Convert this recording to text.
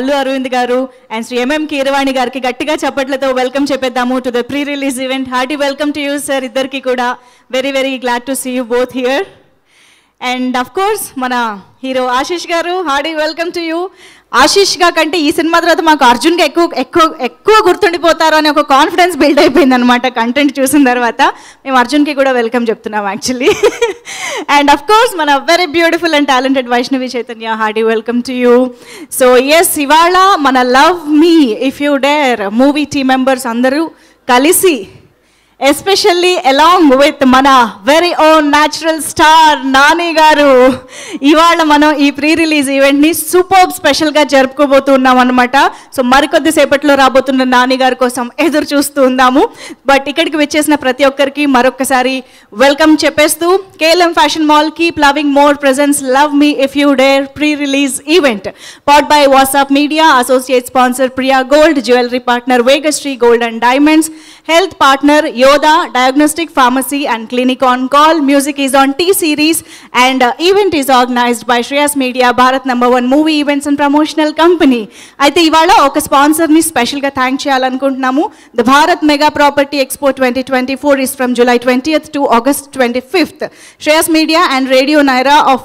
అల్లు అరవింద్ గారు and Shri MM Keeravani గారికి గట్టిగా చప్పట్లతో వెల్కమ్ చెప్పేద్దాము to the pre release event. Hearty welcome to you sir, ఇద్దరికి కూడా. Very very glad to see you both here. And of course మన హీరో ఆశీష్ గారు, హార్టీ వెల్కమ్ టు యూ. ఆశీష్గా కంటే ఈ సినిమా తర్వాత మాకు అర్జున్గా ఎక్కువ గుర్తుండిపోతారు అనే ఒక కాన్ఫిడెన్స్ బిల్డ్ అయిపోయింది అనమాట కంటెంట్ చూసిన తర్వాత. మేము అర్జున్కి కూడా వెల్కమ్ చెప్తున్నాం యాక్చువల్లీ. అండ్ అఫ్ కోర్స్ మన very beautiful and talented Vaishnavi Chaitanya, hearty welcome to you. So yes, ఇవాళ మన love me if you dare movie team members అందరూ కలిసి, ఎస్పెషల్లీ అలాంగ్ విత్ మన very own natural star Nani garu, ఇవాళ మనం ఈ ప్రీ రిలీజ్ ఈవెంట్ని సూపర్బ్ స్పెషల్గా జరుపుకోబోతున్నాం అనమాట. సో మరికొద్ది సేపట్లో రాబోతున్న నాని గారి కోసం ఎదురు చూస్తూ ఉందాము. బట్ ఇక్కడికి వచ్చేసిన ప్రతి ఒక్కరికి మరొకసారి వెల్కమ్ చెప్పేస్తూ, KLM fashion mall keep loving more presence love me if you dare pre release event pot by WhatsApp media, associate sponsor Priya gold, jewellery partner Vegasri gold and diamonds, health partner Yoda, diagnostic pharmacy and clinic on call. Music is on T-Series and event is organized by Shreyas Media, Bharat #1 movie events and promotional company. అయితే ఇవాళ ఒక స్పాన్సర్ని స్పెషల్గా thank చేయాలనుకుంటున్నాము. The Bharat mega property expo 2024 is from July 20th to August 25th. Shreyas Media and Radio Naira of